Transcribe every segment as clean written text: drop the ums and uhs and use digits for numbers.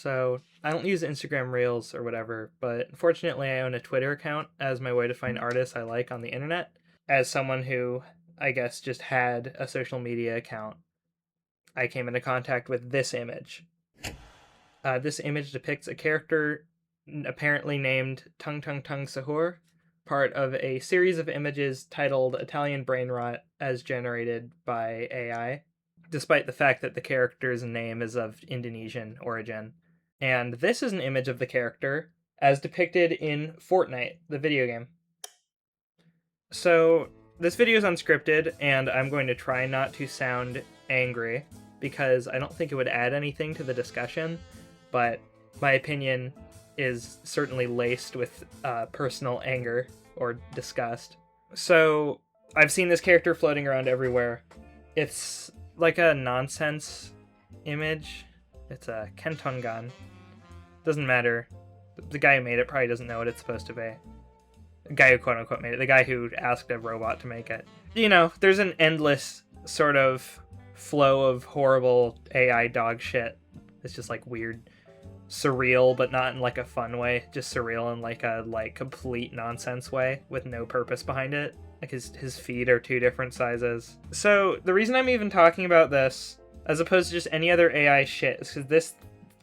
So I don't use Instagram Reels or whatever, but unfortunately I own a Twitter account as my way to find artists I like on the internet. As someone who, I guess, just had a social media account, I came into contact with this image. This image depicts a character apparently named Tung Sahur, part of a series of images titled Italian Brain Rot as generated by AI, despite the fact that the character's name is of Indonesian origin. And this is an image of the character as depicted in Fortnite, the video game. So, this video is unscripted, and I'm going to try not to sound angry, because I don't think it would add anything to the discussion, but my opinion is certainly laced with personal anger or disgust. So, I've seen this character floating around everywhere. It's like a nonsense image. It's a Kentongan. Doesn't matter. The guy who made it probably doesn't know what it's supposed to be. The guy who quote-unquote made it. The guy who asked a robot to make it. You know, there's an endless sort of flow of horrible AI dog shit. It's just like weird, surreal, but not in like a fun way. Just surreal in like a complete nonsense way with no purpose behind it. Like his feet are two different sizes. So the reason I'm even talking about this, as opposed to just any other AI shit, is because this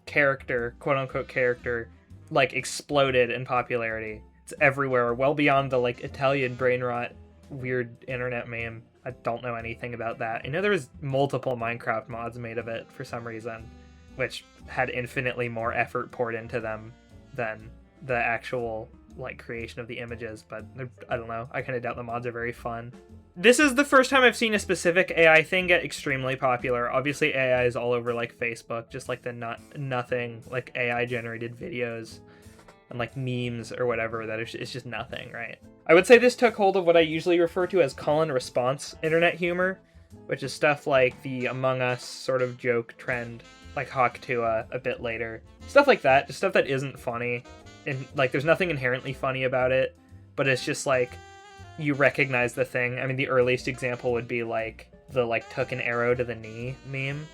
character, quote-unquote character, like exploded in popularity. It's everywhere, well beyond the like Italian brain rot weird internet meme. I don't know anything about that. I know there was multiple Minecraft mods made of it for some reason, which had infinitely more effort poured into them than the actual like creation of the images, but I don't know. I kind of doubt the mods are very fun. This is the first time I've seen a specific AI thing get extremely popular. Obviously AI is all over like Facebook, just like the nothing like AI generated videos and like memes or whatever that it's just nothing, right? I would say this took hold of what I usually refer to as call and response internet humor, which is stuff like the Among Us sort of joke trend, like Hawk Tuah a bit later. Stuff like that, just stuff that isn't funny. And like there's nothing inherently funny about it, but it's just like you recognize the thing. I mean, the earliest example would be like the like took an arrow to the knee meme,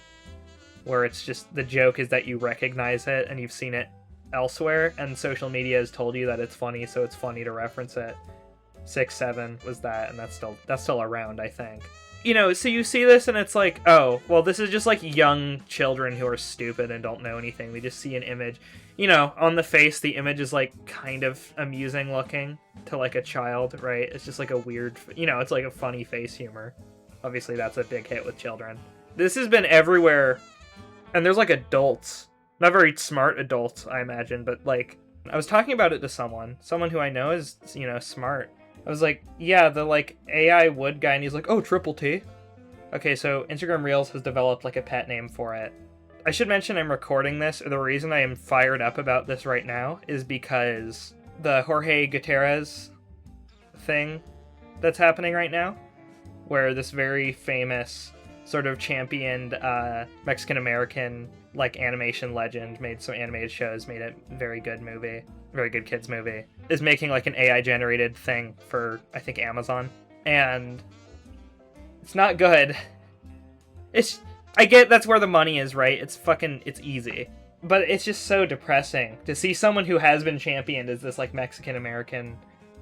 where it's just the joke is that you recognize it and you've seen it elsewhere, and social media has told you that it's funny, so it's funny to reference it. 6-7 was that, and that's still around, I think. You know, so you see this and it's like, oh, well, this is just like young children who are stupid and don't know anything. They just see an image. You know, on the face, the image is like kind of amusing looking to like a child, right? It's just like a weird, you know, it's like a funny face humor. Obviously, that's a big hit with children. This has been everywhere, and there's like adults. Not very smart adults, I imagine, but like, I was talking about it to someone who I know is, you know, smart. I was like, yeah, the like AI wood guy, and he's like, oh, Triple T. Okay, so Instagram Reels has developed like a pet name for it. I should mention I'm recording this, or the reason I am fired up about this right now is because the Jorge Gutierrez thing that's happening right now, where this very famous sort of championed Mexican-American like animation legend, made some animated shows, made a very good movie, very good kids movie, is making like an AI generated thing for, I think, Amazon. And it's not good. I get that's where the money is, right? It's easy. But it's just so depressing to see someone who has been championed as this like Mexican-American,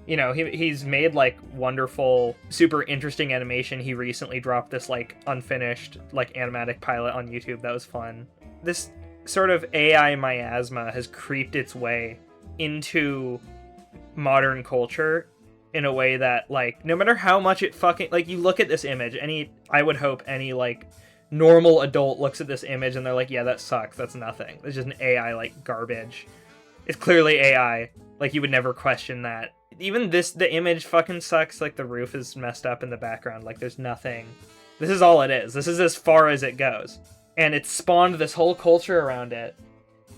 you know, he's made like wonderful, super interesting animation. He recently dropped this like unfinished like animatic pilot on YouTube that was fun. This sort of AI miasma has creeped its way into modern culture in a way that, like, no matter how much it fucking, like, you look at this image, I would hope any, like, normal adult looks at this image and they're like, yeah, that sucks, that's nothing. It's just an AI, like, garbage. It's clearly AI. Like, you would never question that. Even the image fucking sucks, like, the roof is messed up in the background, like, there's nothing. This is all it is. This is as far as it goes. And it's spawned this whole culture around it.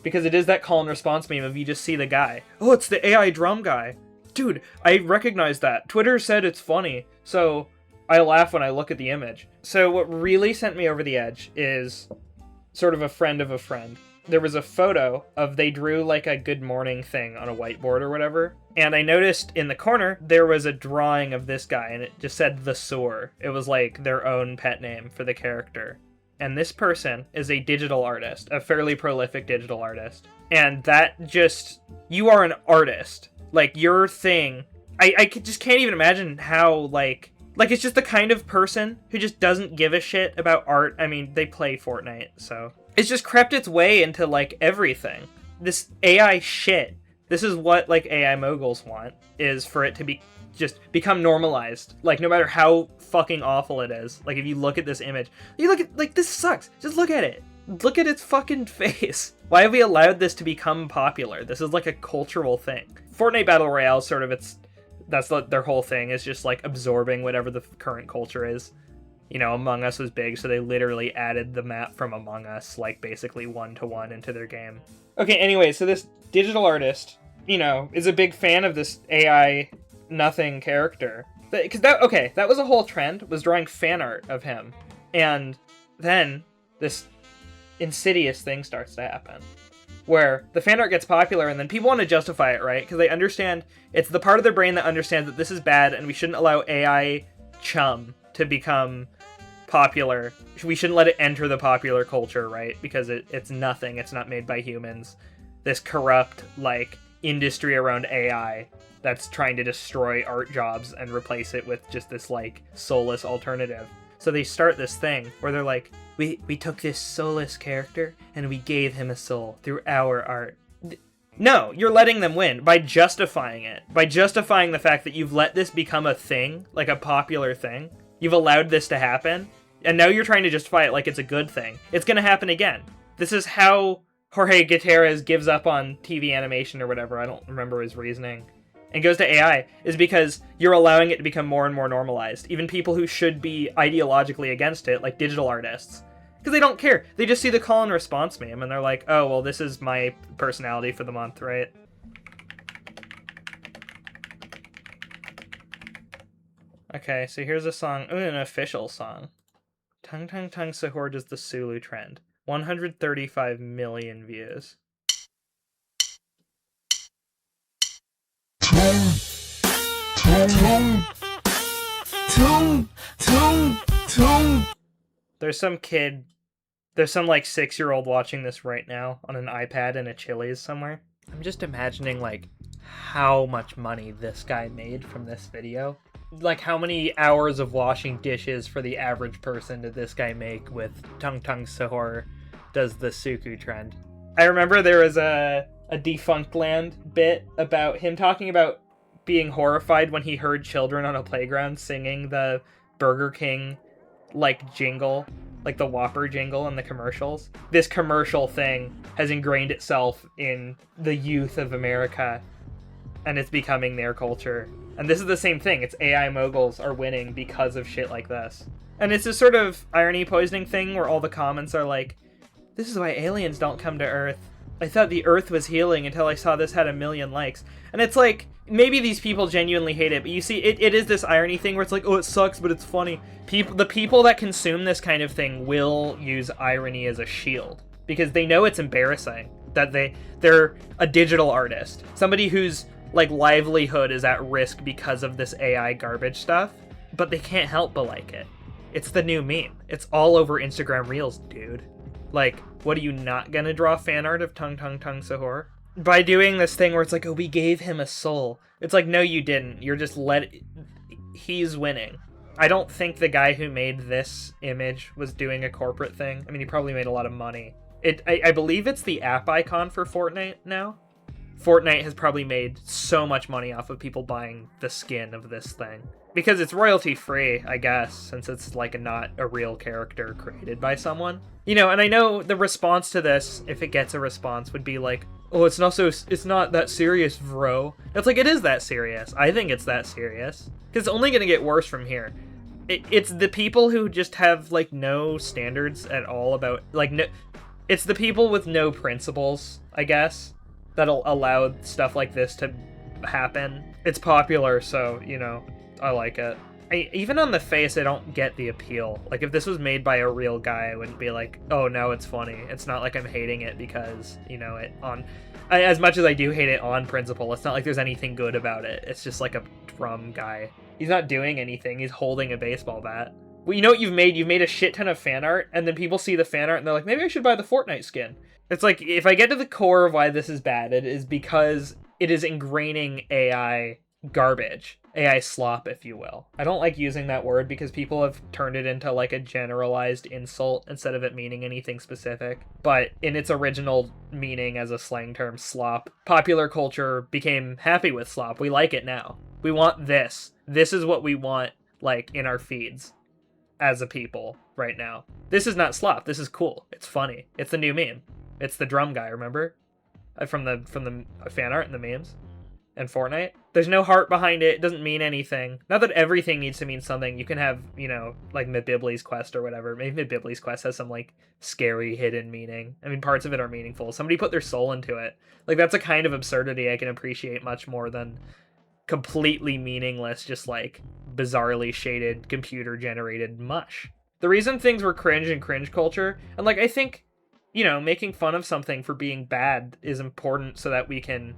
Because it is that call and response meme of you just see the guy. Oh, it's the AI drum guy. Dude, I recognize that. Twitter said it's funny, so I laugh when I look at the image. So what really sent me over the edge is sort of a friend of a friend. There was a photo of they drew like a good morning thing on a whiteboard or whatever. And I noticed in the corner, there was a drawing of this guy, and it just said The Soar. It was like their own pet name for the character. and this person is a digital artist, a fairly prolific digital artist. And that just, you are an artist. Like, your thing, I just can't even imagine how, like, it's just the kind of person who just doesn't give a shit about art. I mean, they play Fortnite, so. It's just crept its way into, like, everything. This AI shit, this is what, like, AI moguls want, is for it to be just become normalized. Like, no matter how fucking awful it is. Like, if you look at this image, you look at, like, this sucks. Just look at it. Look at its fucking face. Why have we allowed this to become popular? This is like a cultural thing. Fortnite Battle Royale is sort of that's their whole thing, is just like absorbing whatever the current culture is. You know, Among Us was big, so they literally added the map from Among Us, like, basically 1-to-1 into their game. Okay, anyway, so this digital artist, you know, is a big fan of this AI nothing character. Because that was a whole trend, was drawing fan art of him. And then this insidious thing starts to happen, where the fan art gets popular, and then people want to justify it, right? Because they understand, it's the part of their brain that understands that this is bad, and we shouldn't allow AI chum to become popular. We shouldn't let it enter the popular culture, right? Because it's nothing. It's not made by humans. This corrupt, like, industry around AI that's trying to destroy art jobs and replace it with just this, like, soulless alternative. So they start this thing where they're like, we took this soulless character and we gave him a soul through our art. No, you're letting them win by justifying it. By justifying the fact that you've let this become a thing, like a popular thing. You've allowed this to happen, and now you're trying to justify it like it's a good thing. It's going to happen again. This is how Jorge Gutierrez gives up on TV animation or whatever, I don't remember his reasoning, and goes to AI, is because you're allowing it to become more and more normalized. Even people who should be ideologically against it, like digital artists. Because they don't care. They just see the call and response meme, and they're like, oh, well, this is my personality for the month, right? Okay, so here's a song, an official song. Tung Sahur does the Sulu trend. 135 million views. Tung. There's some like 6-year-old watching this right now on an iPad in a Chili's somewhere. I'm just imagining, like, how much money this guy made from this video. Like, how many hours of washing dishes for the average person did this guy make with Tung Sahur does the Suku trend? I remember there was a Defunct Land bit about him talking about being horrified when he heard children on a playground singing the Burger King, like, jingle, like the Whopper jingle in the commercials. This commercial thing has ingrained itself in the youth of America, and it's becoming their culture. And this is the same thing. It's AI moguls are winning because of shit like this. And it's this sort of irony poisoning thing where all the comments are like, this is why aliens don't come to Earth. I thought the Earth was healing until I saw this had 1 million likes. And it's like, maybe these people genuinely hate it, but you see, it is this irony thing where it's like, oh, it sucks, but it's funny. The people that consume this kind of thing will use irony as a shield, because they know it's embarrassing that they're a digital artist. Somebody whose, like, livelihood is at risk because of this AI garbage stuff, but they can't help but like it. It's the new meme. It's all over Instagram Reels, dude. Like, what, are you not gonna draw fan art of Tung Sahur? By doing this thing where it's like, oh, we gave him a soul. It's like, no, you didn't. You're just he's winning. I don't think the guy who made this image was doing a corporate thing. I mean, he probably made a lot of money. I believe it's the app icon for Fortnite now. Fortnite has probably made so much money off of people buying the skin of this thing. Because it's royalty free, I guess, since it's like not a real character created by someone. You know, and I know the response to this, if it gets a response, would be like, oh, it's not that serious, bro. It's like, it is that serious. I think it's that serious. Because it's only going to get worse from here. It's the people who just have, like, no standards at all about, like, no, it's the people with no principles, I guess, that'll allow stuff like this to happen. It's popular, so, you know, I like it. Even on the face, I don't get the appeal. Like, if this was made by a real guy, I wouldn't be like, oh, no, it's funny. It's not like I'm hating it because, you know, as much as I do hate it on principle, it's not like there's anything good about it. It's just like a drum guy. He's not doing anything. He's holding a baseball bat. Well, you know what you've made? You've made a shit ton of fan art, and then people see the fan art and they're like, maybe I should buy the Fortnite skin. It's like, if I get to the core of why this is bad, it is because it is ingraining AI garbage. AI slop, if you will. I don't like using that word because people have turned it into like a generalized insult instead of it meaning anything specific. But in its original meaning as a slang term, slop, popular culture became happy with slop. We like it now. We want this. This is what we want, like, in our feeds as a people right now. This is not slop. This is cool. It's funny. It's the new meme. It's the drum guy, remember? From the fan art and the memes. And Fortnite. There's no heart behind it. It doesn't mean anything. Not that everything needs to mean something. You can have, you know, like Mewgenics quest or whatever. Maybe Mewgenics quest has some, like, scary hidden meaning. I mean, parts of it are meaningful. Somebody put their soul into it. Like, that's a kind of absurdity I can appreciate much more than completely meaningless, just, like, bizarrely shaded, computer-generated mush. The reason things were cringe and cringe culture, and, like, I think, you know, making fun of something for being bad is important so that we can,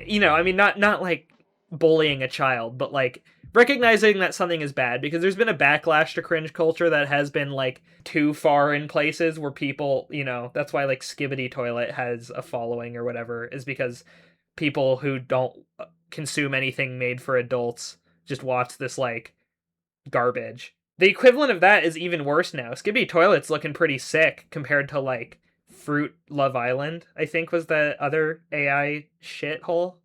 you know, I mean, not like bullying a child, but like recognizing that something is bad, because there's been a backlash to cringe culture that has been like too far in places where people, you know, that's why like Skibbity Toilet has a following or whatever, is because people who don't consume anything made for adults just watch this like garbage. The equivalent of that is even worse now. Skibbity Toilet's looking pretty sick compared to like Fruit Love Island, I think was the other AI shithole.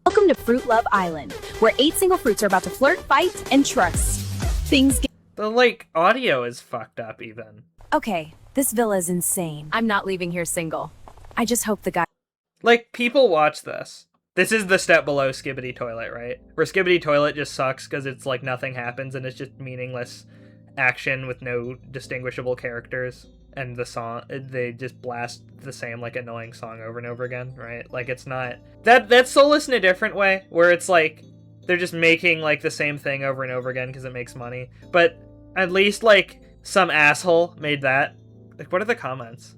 Welcome to Fruit Love Island, where 8 single fruits are about to flirt, fight, and trust. Things get... The, like, audio is fucked up, even. Okay, this villa is insane. I'm not leaving here single. I just hope the guy... Like, people watch this. This is the step below Skibbity Toilet, right? Where Skibbity Toilet just sucks because it's like nothing happens and it's just meaningless action with no distinguishable characters. And the song, they just blast the same, like, annoying song over and over again, right? Like, it's not... That's soulless in a different way, where it's, like, they're just making, like, the same thing over and over again because it makes money. But at least, like, some asshole made that. Like, what are the comments?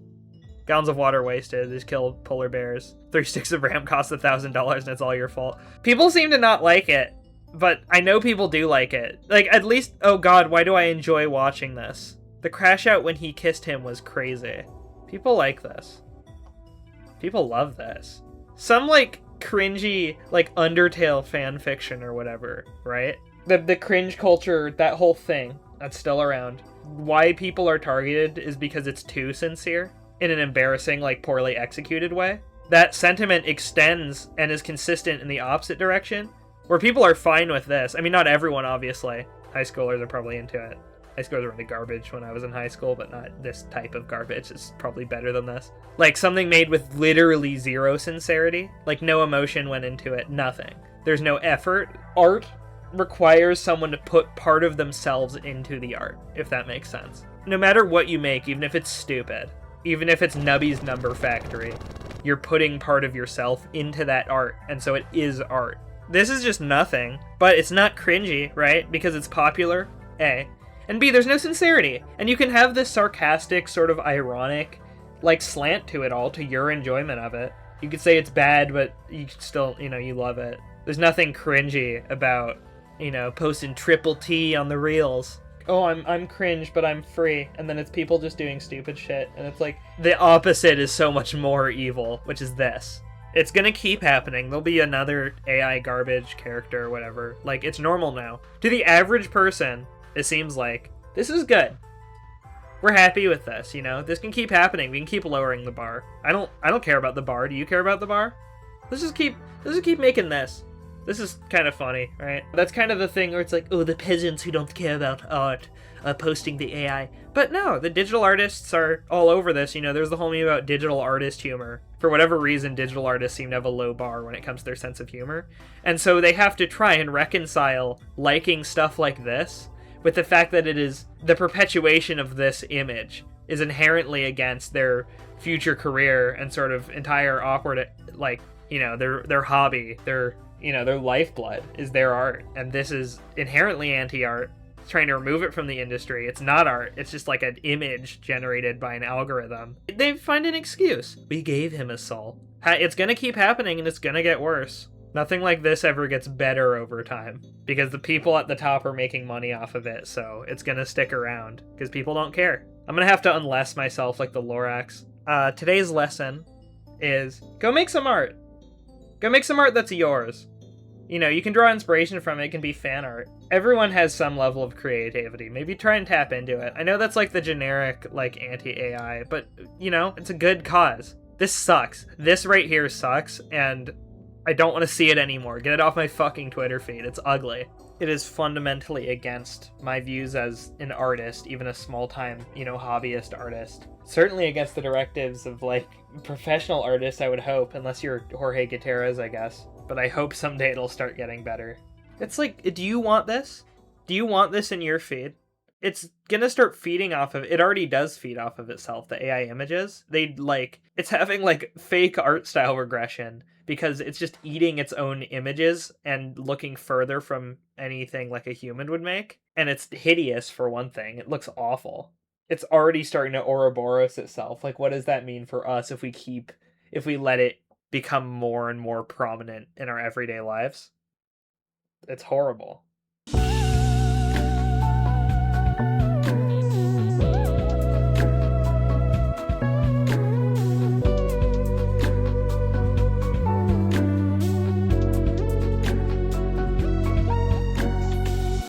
Gallons of water wasted, just kill polar bears. 3 sticks of RAM cost $1,000 and it's all your fault. People seem to not like it, but I know people do like it. Like, at least... Oh god, why do I enjoy watching this? The crash out when he kissed him was crazy. People like this. People love this. Some, like, cringy, like, Undertale fan fiction or whatever, right? The cringe culture, that whole thing, that's still around. Why people are targeted is because it's too sincere in an embarrassing, like, poorly executed way. That sentiment extends and is consistent in the opposite direction, where people are fine with this. I mean, not everyone, obviously. High schoolers are probably into it. High schoolers were into garbage when I was in high school, but not this type of garbage. It's probably better than this. Like, something made with literally zero sincerity. Like, no emotion went into it. Nothing. There's no effort. Art requires someone to put part of themselves into the art, if that makes sense. No matter what you make, even if it's stupid, even if it's Nubby's Number Factory, you're putting part of yourself into that art, and so it is art. This is just nothing, but it's not cringy, right? Because it's popular, A. And B, there's no sincerity. And you can have this sarcastic, sort of ironic, like, slant to it all, to your enjoyment of it. You could say it's bad, but you still, you know, you love it. There's nothing cringy about, you know, posting triple T on the reels. Oh, I'm cringe, but I'm free. And then it's people just doing stupid shit. And it's like, the opposite is so much more evil, which is this. It's gonna keep happening. There'll be another AI garbage character or whatever. Like, it's normal now. To the average person, it seems like this is good. We're happy with this, you know? This can keep happening. We can keep lowering the bar. I don't care about the bar. Do you care about the bar? Let's just keep making this. This is kind of funny, right? That's kind of the thing where it's like, oh, the peasants who don't care about art posting the AI. But no, the digital artists are all over this. You know, there's the whole meme about digital artist humor. For whatever reason, digital artists seem to have a low bar when it comes to their sense of humor. And so they have to try and reconcile liking stuff like this with the fact that it is the perpetuation of this image is inherently against their future career and sort of entire awkward, like, you know, their hobby, their, you know, their lifeblood is their art. And this is inherently anti-art. It's trying to remove it from the industry. It's not art. It's just like an image generated by an algorithm. They find an excuse. We gave him a soul. It's gonna keep happening and it's gonna get worse. Nothing like this ever gets better over time because the people at the top are making money off of it, so it's gonna stick around because people don't care. I'm gonna have to unless myself like the Lorax. Today's lesson is go make some art. Go make some art that's yours. You know, you can draw inspiration from it. It can be fan art. Everyone has some level of creativity. Maybe try and tap into it. I know that's like the generic, like, anti-AI, but, you know, it's a good cause. This sucks. This right here sucks, and I don't want to see it anymore. Get it off my fucking Twitter feed. It's ugly. It is fundamentally against my views as an artist, even a small-time, you know, hobbyist artist. Certainly against the directives of, like, professional artists, I would hope, unless you're Jorge Gutierrez, I guess. But I hope someday it'll start getting better. It's like, do you want this? Do you want this in your feed? It's gonna start feeding off of, it already does feed off of itself, the AI images. It's having, like, fake art style regression because it's just eating its own images and looking further from anything like a human would make. And it's hideous, for one thing. It looks awful. It's already starting to Ouroboros itself. Like, what does that mean for us if we let it become more and more prominent in our everyday lives? It's horrible.